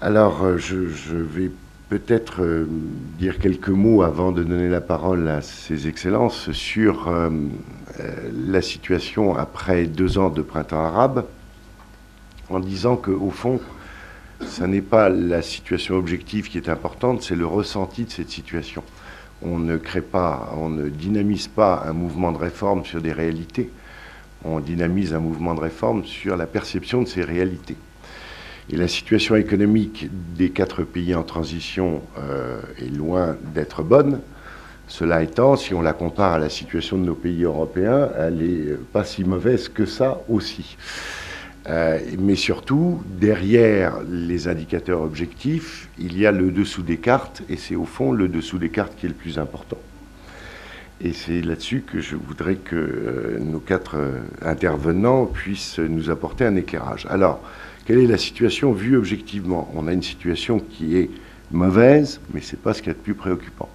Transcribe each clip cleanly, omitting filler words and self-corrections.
Alors, je vais peut-être dire quelques mots avant de donner la parole à Ses Excellences sur la situation après 2 ans de printemps arabe, en disant qu'au fond, ce n'est pas la situation objective qui est importante, c'est le ressenti de cette situation. On ne crée pas, on ne dynamise pas un mouvement de réforme sur des réalités, on dynamise un mouvement de réforme sur la perception de ces réalités. Et la situation économique des 4 pays en transition est loin d'être bonne. Cela étant, si on la compare à la situation de nos pays européens, elle n'est pas si mauvaise que ça aussi. Mais surtout, derrière les indicateurs objectifs, il y a le dessous des cartes, et c'est au fond le dessous des cartes qui est le plus important. Et c'est là-dessus que je voudrais que nos 4 intervenants puissent nous apporter un éclairage. Alors, quelle est la situation vue objectivement? On a une situation qui est mauvaise, mais ce n'est pas ce qu'il y a de plus préoccupant.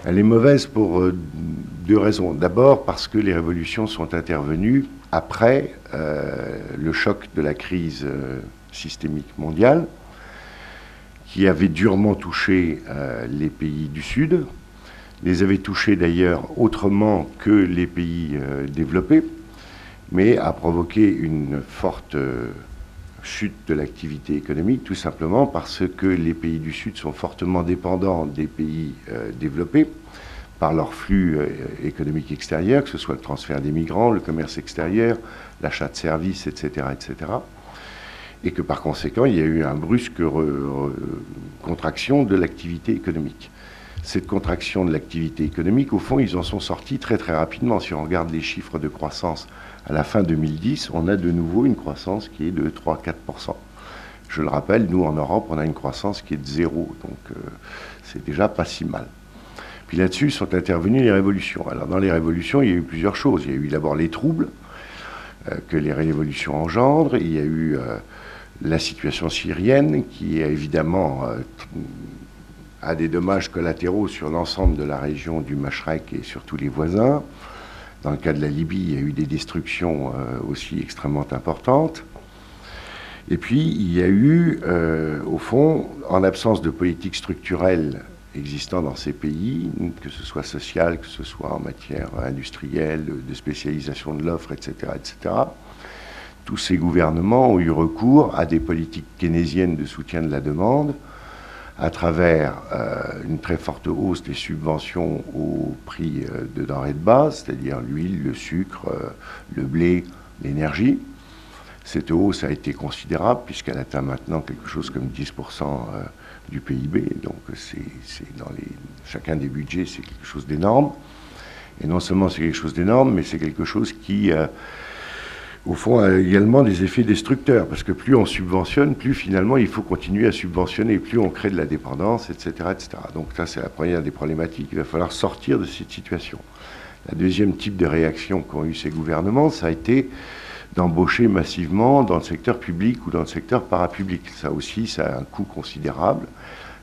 Elle est mauvaise pour 2 raisons. D'abord parce que les révolutions sont intervenues après le choc de la crise systémique mondiale, qui avait durement touché les pays du Sud, les avait touchés d'ailleurs autrement que les pays développés, mais a provoqué une forte chute de l'activité économique, tout simplement parce que les pays du Sud sont fortement dépendants des pays développés par leur flux économique extérieur, que ce soit le transfert des migrants, le commerce extérieur, l'achat de services, etc., etc. Et que par conséquent, il y a eu une brusque contraction de l'activité économique. Cette contraction de l'activité économique, au fond, ils en sont sortis très très rapidement. Si on regarde les chiffres de croissance à la fin 2010, on a de nouveau une croissance qui est de 3-4%. Je le rappelle, nous en Europe, on a une croissance qui est de 0, donc c'est déjà pas si mal. Puis là-dessus sont intervenues les révolutions. Alors dans les révolutions, il y a eu plusieurs choses. Il y a eu d'abord les troubles que les révolutions engendrent. Il y a eu la situation syrienne qui évidemment a des dommages collatéraux sur l'ensemble de la région du Machrek et sur tous les voisins. Dans le cas de la Libye, il y a eu des destructions aussi extrêmement importantes. Et puis, il y a eu, au fond, en absence de politique structurelle existant dans ces pays, que ce soit sociale, que ce soit en matière industrielle, de spécialisation de l'offre, etc., etc., tous ces gouvernements ont eu recours à des politiques keynésiennes de soutien de la demande, à travers une très forte hausse des subventions au prix de denrées de base, c'est-à-dire l'huile, le sucre, le blé, l'énergie. Cette hausse a été considérable puisqu'elle atteint maintenant quelque chose comme 10% du PIB, donc c'est dans chacun des budgets, c'est quelque chose d'énorme. Et non seulement c'est quelque chose d'énorme, mais c'est quelque chose qui au fond, a également des effets destructeurs, parce que plus on subventionne, plus finalement il faut continuer à subventionner, plus on crée de la dépendance, etc., etc. Donc ça, c'est la première des problématiques. Il va falloir sortir de cette situation. La deuxième type de réaction qu'ont eu ces gouvernements, ça a été d'embaucher massivement dans le secteur public ou dans le secteur parapublic. Ça aussi, ça a un coût considérable,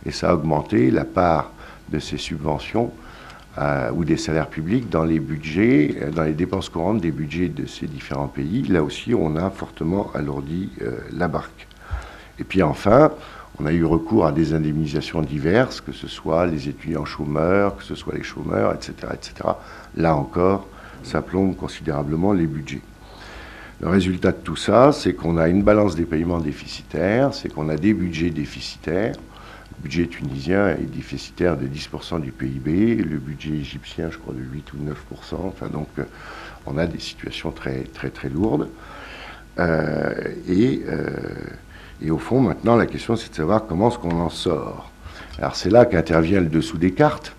et ça a augmenté la part de ces subventions ou des salaires publics dans les budgets, dans les dépenses courantes des budgets de ces différents pays. Là aussi, on a fortement alourdi la barque. Et puis enfin, on a eu recours à des indemnisations diverses, que ce soit les étudiants chômeurs, que ce soit les chômeurs, etc., etc. Là encore, ça plombe considérablement les budgets. Le résultat de tout ça, c'est qu'on a une balance des paiements déficitaire, c'est qu'on a des budgets déficitaires. Le budget tunisien est déficitaire de 10% du PIB, le budget égyptien, je crois, de 8 ou 9%. Enfin, donc, on a des situations très, très, très lourdes. Et au fond, maintenant, la question, c'est de savoir comment est-ce qu'on en sort. Alors, c'est là qu'intervient le dessous des cartes.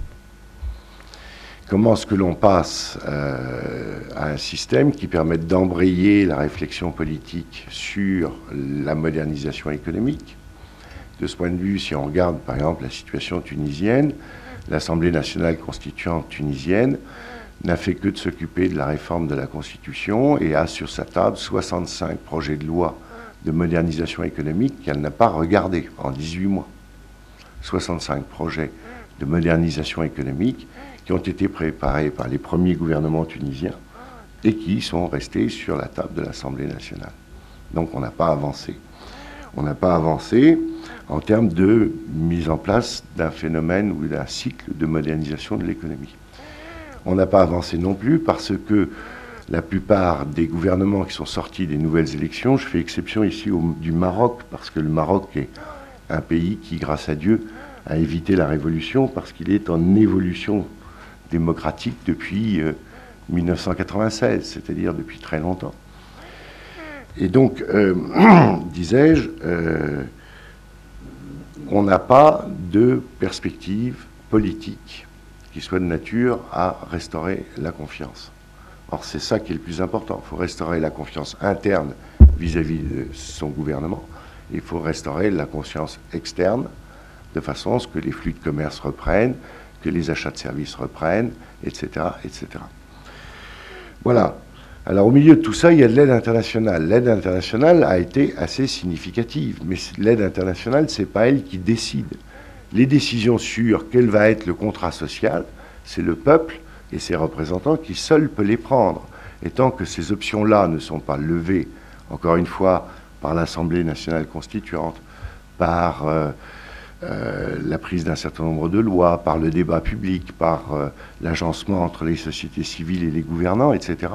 Comment est-ce que l'on passe à un système qui permette d'embrayer la réflexion politique sur la modernisation économique? De ce point de vue, si on regarde par exemple la situation tunisienne, l'Assemblée nationale constituante tunisienne n'a fait que de s'occuper de la réforme de la Constitution et a sur sa table 65 projets de loi de modernisation économique qu'elle n'a pas regardés en 18 mois. 65 projets de modernisation économique qui ont été préparés par les premiers gouvernements tunisiens et qui sont restés sur la table de l'Assemblée nationale. Donc on n'a pas avancé. On n'a pas avancé en termes de mise en place d'un phénomène ou d'un cycle de modernisation de l'économie. On n'a pas avancé non plus parce que la plupart des gouvernements qui sont sortis des nouvelles élections, je fais exception ici du Maroc, parce que le Maroc est un pays qui, grâce à Dieu, a évité la révolution, parce qu'il est en évolution démocratique depuis 1996, c'est-à-dire depuis très longtemps. Et donc, disais-je, on n'a pas de perspective politique qui soit de nature à restaurer la confiance. Or, c'est ça qui est le plus important. Il faut restaurer la confiance interne vis-à-vis de son gouvernement. Il faut restaurer la confiance externe de façon à ce que les flux de commerce reprennent, que les achats de services reprennent, etc., etc. Voilà. Alors, au milieu de tout ça, il y a de l'aide internationale. L'aide internationale a été assez significative, mais l'aide internationale, ce n'est pas elle qui décide. Les décisions sur quel va être le contrat social, c'est le peuple et ses représentants qui seuls peuvent les prendre. Et tant que ces options-là ne sont pas levées, encore une fois, par l'Assemblée nationale constituante, par la prise d'un certain nombre de lois, par le débat public, par l'agencement entre les sociétés civiles et les gouvernants, etc.,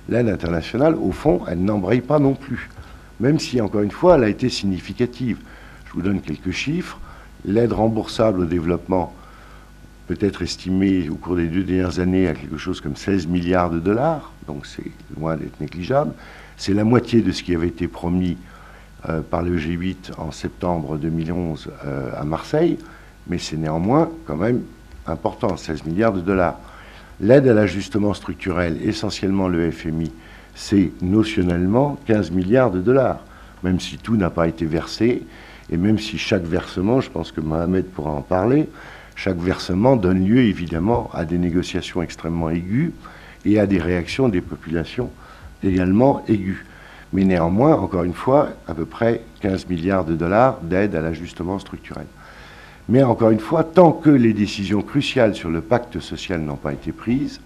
l'aide internationale, au fond, elle n'embraye pas non plus, même si, encore une fois, elle a été significative. Je vous donne quelques chiffres. L'aide remboursable au développement peut être estimée au cours des 2 dernières années à quelque chose comme 16 milliards de dollars, donc c'est loin d'être négligeable. C'est la moitié de ce qui avait été promis par le G8 en septembre 2011 à Marseille, mais c'est néanmoins quand même important, 16 milliards de dollars. L'aide à l'ajustement structurel, essentiellement le FMI, c'est notionnellement 15 milliards de dollars, même si tout n'a pas été versé, et même si chaque versement, je pense que Mohamed pourra en parler, chaque versement donne lieu évidemment à des négociations extrêmement aiguës et à des réactions des populations également aiguës. Mais néanmoins, encore une fois, à peu près 15 milliards de dollars d'aide à l'ajustement structurel. Mais encore une fois, tant que les décisions cruciales sur le pacte social n'ont pas été prises,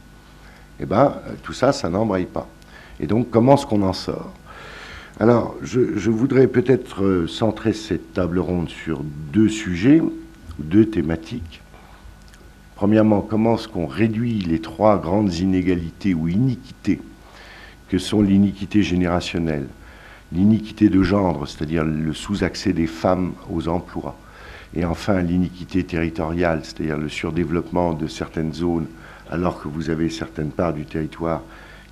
eh ben, tout ça, ça n'embraye pas. Et donc, comment est-ce qu'on en sort ? Alors, je voudrais peut-être centrer cette table ronde sur 2 sujets, 2 thématiques. Premièrement, comment est-ce qu'on réduit les 3 grandes inégalités ou iniquités que sont l'iniquité générationnelle, l'iniquité de genre, c'est-à-dire le sous-accès des femmes aux emplois, et enfin l'iniquité territoriale, c'est-à-dire le surdéveloppement de certaines zones, alors que vous avez certaines parts du territoire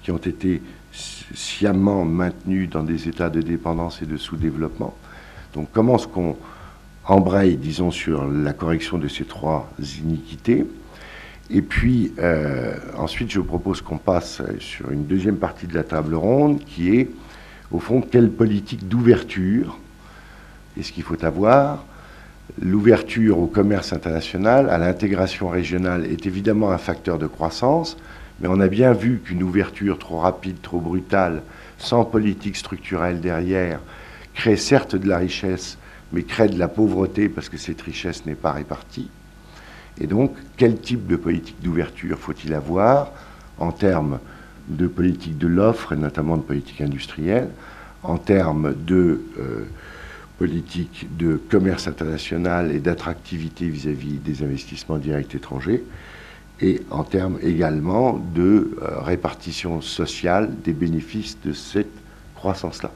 qui ont été sciemment maintenues dans des états de dépendance et de sous-développement. Donc comment est-ce qu'on embraye, disons, sur la correction de ces 3 iniquités ? Et puis, ensuite, je propose qu'on passe sur une deuxième partie de la table ronde, qui est, au fond, quelle politique d'ouverture est-ce qu'il faut avoir ? L'ouverture au commerce international, à l'intégration régionale, est évidemment un facteur de croissance, mais on a bien vu qu'une ouverture trop rapide, trop brutale, sans politique structurelle derrière, crée certes de la richesse, mais crée de la pauvreté parce que cette richesse n'est pas répartie. Et donc, quel type de politique d'ouverture faut-il avoir en termes de politique de l'offre, et notamment de politique industrielle, en termes de politique de commerce international et d'attractivité vis-à-vis des investissements directs étrangers, et en termes également de répartition sociale des bénéfices de cette croissance-là.